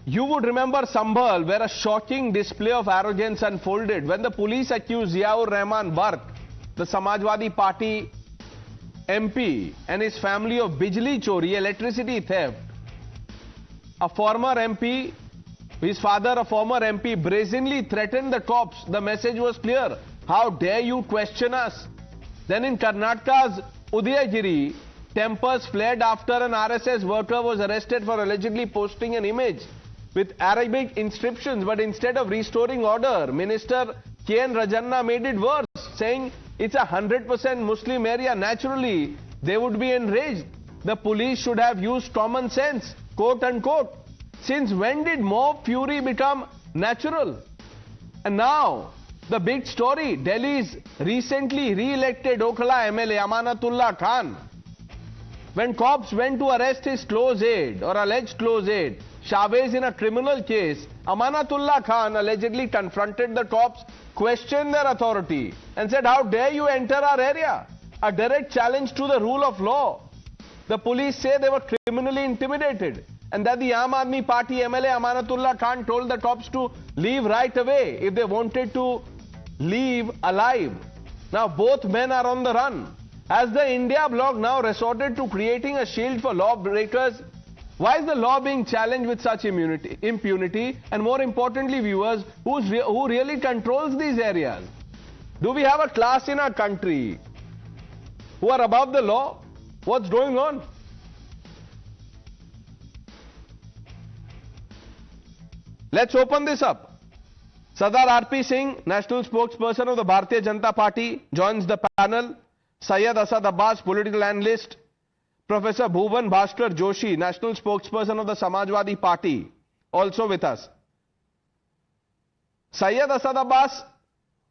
You would remember Sambhal, where a shocking display of arrogance unfolded when the police accused Ziaur Rahman Bark, the Samajwadi Party MP, and his family of Bijli Chori, electricity theft. A former MP, his father, a former MP, brazenly threatened the cops. The message was clear. How dare you question us? Then in Karnataka's Udayagiri, tempers flared after an RSS worker was arrested for allegedly posting an image with Arabic inscriptions, but instead of restoring order, Minister K.N. Rajanna made it worse, saying it's a 100% Muslim area. Naturally, they would be enraged. The police should have used common sense, quote unquote. Since when did mob fury become natural? And now, the big story, Delhi's recently re-elected Okhla MLA Amanatullah Khan. When cops went to arrest his close aide or alleged close aide, Chavez, in a criminal case, Amanatullah Khan allegedly confronted the cops, questioned their authority and said, how dare you enter our area? A direct challenge to the rule of law. The police say they were criminally intimidated and that the Aam Aadmi Party MLA Amanatullah Khan told the cops to leave right away if they wanted to leave alive. Now both men are on the run. Has the India bloc now resorted to creating a shield for lawbreakers? Why is the law being challenged with such impunity? And more importantly, viewers, who really controls these areas? Do we have a class in our country who are above the law? What's going on? Let's open this up. Sardar R.P. Singh, national spokesperson of the Bharatiya Janata Party, joins the panel. Syed Asad Abbas, political analyst. Professor Bhuvan Bhaskar Joshi, national spokesperson of the Samajwadi Party, also with us. Syed Asad Abbas,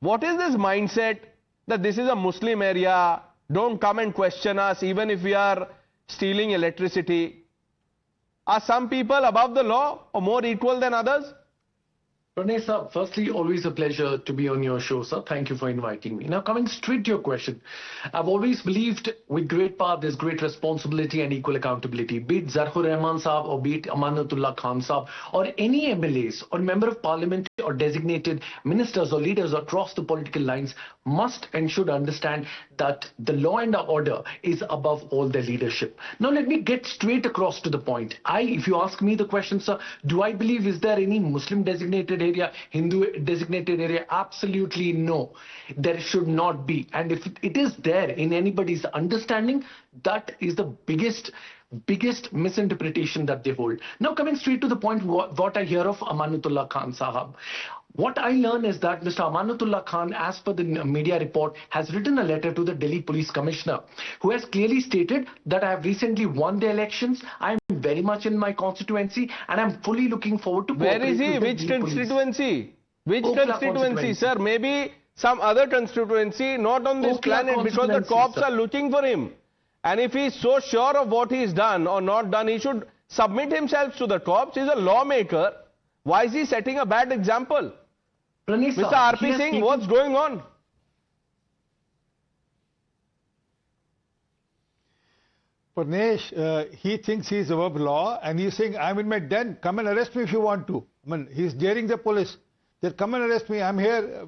what is this mindset that this is a Muslim area, don't come and question us even if we are stealing electricity? Are some people above the law or more equal than others? Pranesh sir, firstly, always a pleasure to be on your show, sir. Thank you for inviting me. Now, coming straight to your question, I've always believed with great power, there's great responsibility and equal accountability. Be it Ziaur Rahman Saab or be it Amanatullah Khan Saab or any MLAs or member of parliament or designated ministers or leaders across the political lines must and should understand that the law and order is above all their leadership. Now, let me get straight across to the point. If you ask me the question, sir, do I believe is there any Muslim designated area, Hindu designated area? Absolutely no. There should not be. And if it is there in anybody's understanding, that is the biggest misinterpretation that they hold. Now coming straight to the point, what I hear of Amanatullah Khan Sahab. What I learn is that Mr. Amanatullah Khan, as per the media report, has written a letter to the Delhi Police Commissioner, who has clearly stated that I have recently won the elections, I am very much in my constituency, and I am fully looking forward to... Where is he? Which constituency? Which constituency, sir? Maybe some other constituency, not on this planet, because the cops are looking for him. And if he is so sure of what he has done or not done, he should submit himself to the cops. He is a lawmaker. Why is he setting a bad example? Pranesh, Mr. R.P. Singh, what's going on? Pranesh, he thinks he's above law and he's saying, I'm in my den, come and arrest me if you want to. I mean, he's daring the police. They'll come and arrest me, I'm here.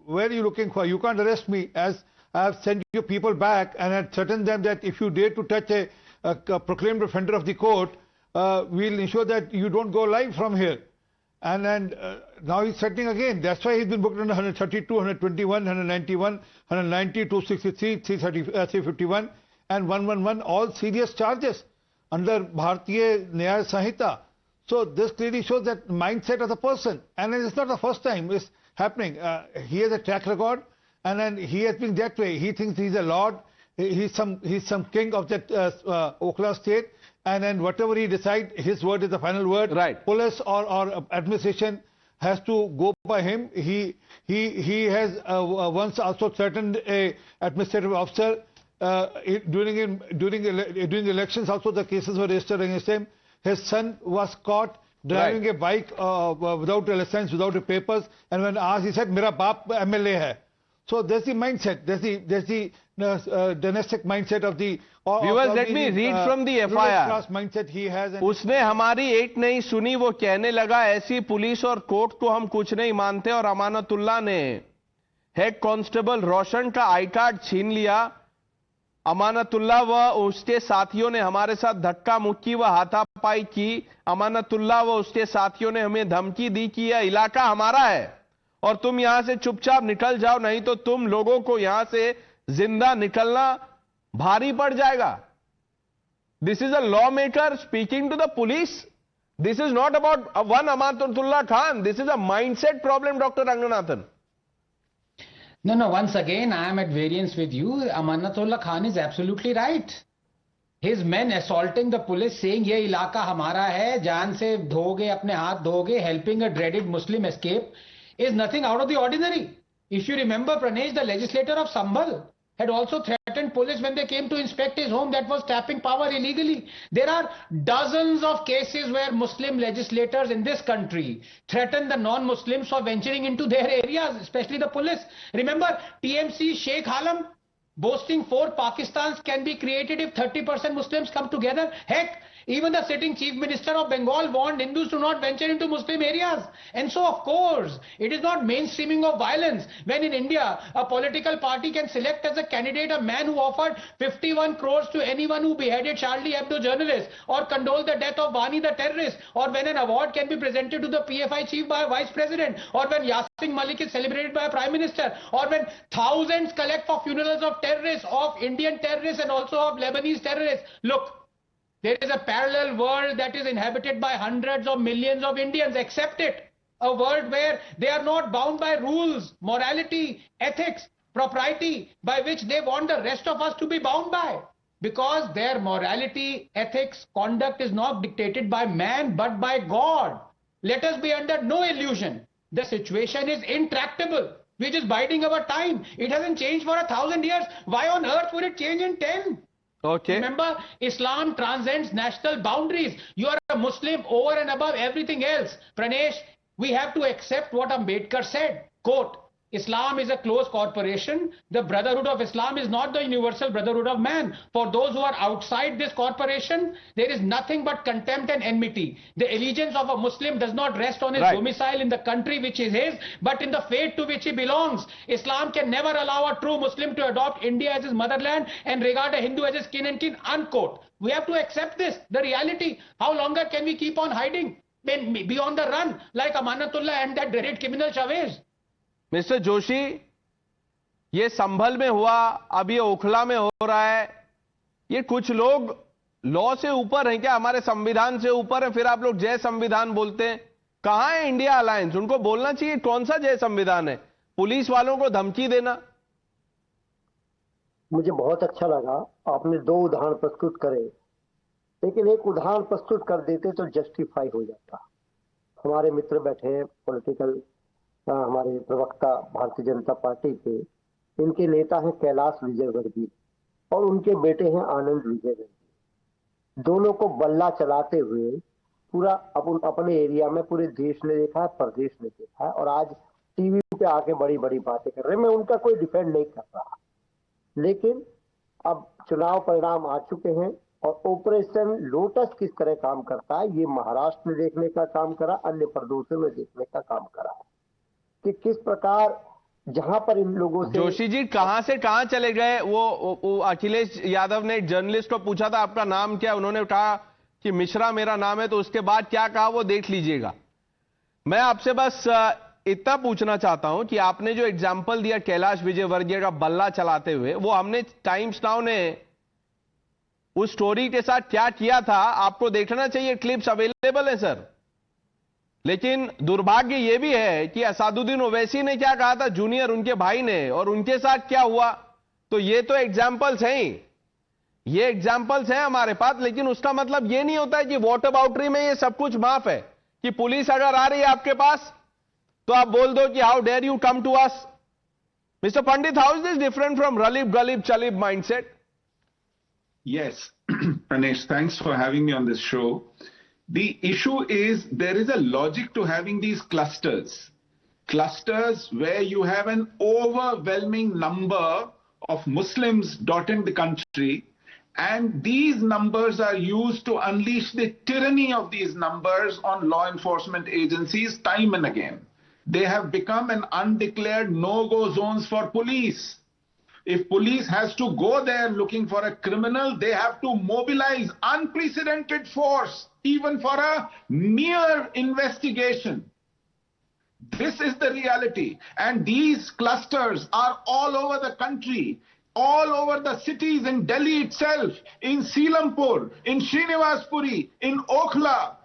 Where are you looking for? You can't arrest me, as I have sent you people back and had threatened them that if you dare to touch a proclaimed offender of the court, we'll ensure that you don't go live from here. And now he's threatening again. That's why he's been booked under 132, 121, 191, 190, 263, 351 and 111, all serious charges under Bharatiya Nyaya Sanhita. So this clearly shows that mindset of the person. And it's not the first time it's happening. He has a track record, and then he has been that way. He thinks he's a lord. He's some king of that Okhla state. And then whatever he decides, his word is the final word. Right. Police or administration has to go by him. He has once also threatened a administrative officer during elections. Also, the cases were registered against him. His son was caught driving a bike without a license, without a papers. And when asked, he said, "Mera baap MLA hai." So there's the mindset, there's the dynastic mindset of the Viewers, let me read from the FIR. class mindset he has. उसने हमारी एक नहीं सुनी, वो कहने लगा ऐसी police और कोर्ट को हम कुछ नहीं मानते, और अमानतुल्लाह ने हेड कांस्टेबल रोशन का आई कार्ड छीन लिया। अमानतुल्लाह व उसके साथियों ने हमारे साथ धक्का मुक्की व हाथापाई की। अमानतुल्लाह व उसके साथियों ने हमें धमकी दी कि यह इलाका हमारा है और तुम यहां से चुपचाप निकल जाओ, नहीं तो तुम लोगों को यहां से जिंदा निकलना भारी पड़ जाएगा। This is a lawmaker speaking to the police. This is not about one Amanatullah Khan. This is a mindset problem, doctor Ranganathan. No, once again, I am at variance with you. Amanatullah Khan is absolutely right. His men assaulting the police, saying ये इलाका हमारा है, जान से धोगे, अपने हाथ धोगे, helping a dreaded Muslim escape, is nothing out of the ordinary. If you remember, Pranesh, the legislator of Sambhal had also threatened police when they came to inspect his home that was tapping power illegally. There are dozens of cases where Muslim legislators in this country threaten the non-Muslims for venturing into their areas, especially the police. Remember TMC Sheikh Alam boasting 4 Pakistans can be created if 30% Muslims come together. Heck, even the sitting chief minister of Bengal warned Hindus to not venture into Muslim areas. And so, of course, it is not mainstreaming of violence when in India a political party can select as a candidate a man who offered 51 crores to anyone who beheaded Charlie Hebdo journalists or condoled the death of Bani the terrorist, or when an award can be presented to the PFI chief by a vice president, or when Yasin Malik is celebrated by a prime minister, or when thousands collect for funerals of terrorists, of Indian terrorists and also of Lebanese terrorists. Look, there is a parallel world that is inhabited by hundreds of millions of Indians. Accept it. A world where they are not bound by rules, morality, ethics, propriety, by which they want the rest of us to be bound by. Because their morality, ethics, conduct is not dictated by man but by God. Let us be under no illusion. The situation is intractable. We're just biding our time. It hasn't changed for 1,000 years. Why on earth would it change in 10? Okay. Remember, Islam transcends national boundaries. You are a Muslim over and above everything else. Pranesh, we have to accept what Ambedkar said. Quote, Islam is a close corporation. The brotherhood of Islam is not the universal brotherhood of man. For those who are outside this corporation, there is nothing but contempt and enmity. The allegiance of a Muslim does not rest on his domicile in the country which is his, but in the faith to which he belongs. Islam can never allow a true Muslim to adopt India as his motherland and regard a Hindu as his kin and kin, unquote. We have to accept this, the reality. How longer can we keep on hiding? Be on the run like Amanatullah and that dreaded criminal Chavez? Mister Joshi, ये संभल में हुआ, अब ये ओखला में हो रहा है, ये कुछ लोग लॉ से ऊपर हैं क्या? हमारे संविधान से ऊपर है, फिर आप लोग जय संविधान बोलते हैं। कहां है इंडिया अलायंस? उनको बोलना चाहिए कौन सा जय संविधान है? पुलिस वालों को धमकी देना। मुझे बहुत अच्छा लगा, आपने 2 उदाहरण प्रस्तुत करे, लेकिन एक उदाहरण प्रस्तुत कर देते तो जस्टिफाई हो जाता। हमारे मित्र बैठे हैं पॉलिटिकल, हमारे प्रवक्ता भारतीय जनता पार्टी के, इनके नेता हैं कैलाश विजयवर्गीय और उनके बेटे हैं आनंद विजयवर्गीय। दोनों को बल्ला चलाते हुए पूरा अपने एरिया में पूरे देश ने देखा है, प्रदेश ने देखा है, और आज टीवी पे आके बड़ी बड़ी बातें कर रहे हैं। मैं उनका कोई डिफेंड नहीं कर रहा, लेकिन अब चुनाव परिणाम आ चुके हैं और ऑपरेशन लोटस किस तरह काम करता है ये महाराष्ट्र में देखने का काम करा, अन्य प्रदेशों में देखने का काम करा है कि किस प्रकार जहां पर इन लोगों से। जोशी जी कहां से कहां चले गए? वो अखिलेश यादव ने एक जर्नलिस्ट को पूछा था आपका नाम क्या, उन्होंने कहा कि मिश्रा मेरा नाम है, तो उसके बाद क्या कहा वो देख लीजिएगा। मैं आपसे बस इतना पूछना चाहता हूं कि आपने जो एग्जाम्पल दिया कैलाश विजयवर्गीय का बल्ला चलाते हुए, वो हमने टाइम्स नाउ ने उस स्टोरी के साथ क्या किया था आपको देखना चाहिए, क्लिप्स अवेलेबल है सर। लेकिन दुर्भाग्य यह भी है कि असादुद्दीन ओवैसी ने क्या कहा था जूनियर उनके भाई ने, और उनके साथ क्या हुआ। तो ये तो एग्जाम्पल्स हैं ही, ये एग्जाम्पल्स हैं हमारे पास, लेकिन उसका मतलब ये नहीं होता है कि वॉटर बाउंड्री में ये सब कुछ माफ है, कि पुलिस अगर आ रही है आपके पास तो आप बोल दो कि how dare you come to us. Mister Pandit, how is this different from रलीब गलीब चलीब mindset? Yes, Pranesh, thanks for having me on this show. The issue is there is a logic to having these clusters. clusters where you have an overwhelming number of Muslims dotting the country, and these numbers are used to unleash the tyranny of these numbers on law enforcement agencies time and again. They have become an undeclared no-go zones for police. If police has to go there looking for a criminal, they have to mobilize unprecedented force, even for a mere investigation. This is the reality. And these clusters are all over the country, all over the cities, in Delhi itself, in Selampur, in Srinivaspuri, in Okhla,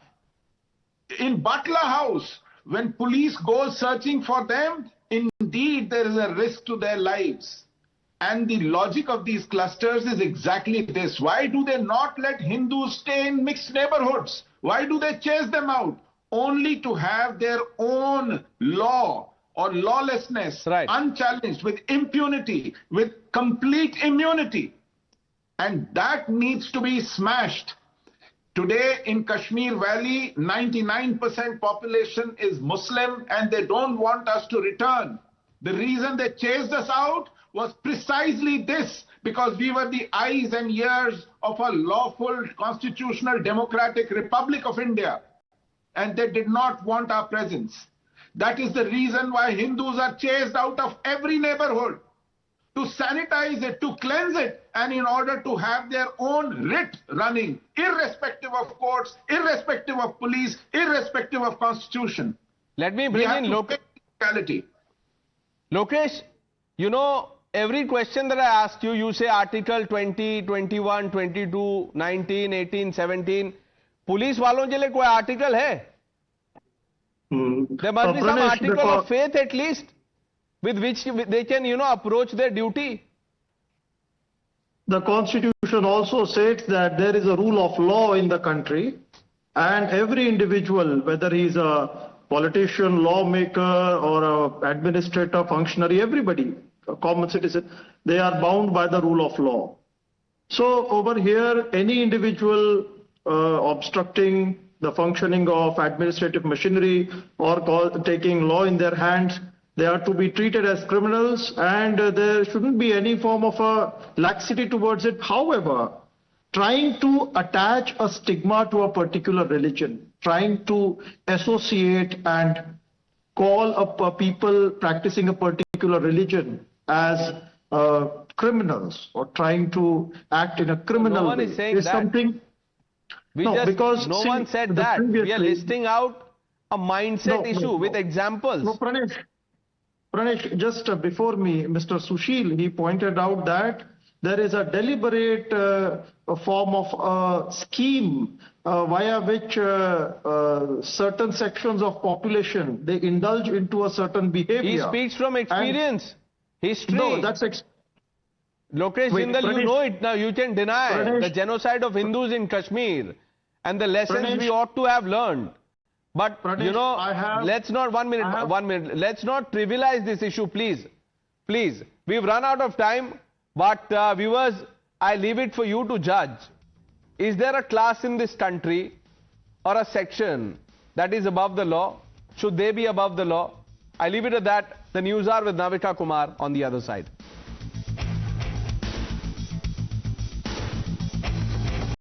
in Butler House. When police go searching for them, indeed there is a risk to their lives. And the logic of these clusters is exactly this. Why do they not let Hindus stay in mixed neighborhoods? Why do they chase them out? Only to have their own law or lawlessness unchallenged, with impunity, with complete immunity. And that needs to be smashed. Today in Kashmir Valley, 99% population is Muslim, and they don't want us to return. The reason they chased us out was precisely this, because we were the eyes and ears of a lawful, constitutional, democratic Republic of India, and they did not want our presence. That is the reason why Hindus are chased out of every neighborhood, to sanitize it, to cleanse it, and in order to have their own writ running, irrespective of courts, irrespective of police, irrespective of constitution. Let me bring in Lokesh. You know, every question that I ask you, you say Article 20, 21, 22, 19, 18, 17. Police वालों के लिए कोई article है? There must be some article of faith at least, with which they can, approach their duty. The Constitution also states that there is a rule of law in the country, and every individual, whether he is a politician, lawmaker, or an administrator, functionary, everybody, a common citizen, they are bound by the rule of law. So over here, any individual obstructing the functioning of administrative machinery or taking law in their hands, they are to be treated as criminals, and there shouldn't be any form of a laxity towards it. However, trying to attach a stigma to a particular religion, trying to associate and call up people practicing a particular religion as criminals, or trying to act in a criminal way, is something. No one said that. We are listing out a mindset issue with examples. No, Pranesh, just before me, Mr. Sushil, he pointed out that there is a deliberate form of scheme via which certain sections of population, they indulge into a certain behavior. He speaks from experience, history. No, that's Lokesh Jindal, you know it now. You can deny the genocide of Hindus in Kashmir and the lessons we ought to have learned. But, let's not, one minute, let's not trivialize this issue, please. Please, we've run out of time, but viewers, I leave it for you to judge. Is there a class in this country or a section that is above the law? Should they be above the law? I leave it at that. The news are with Navika Kumar on the other side.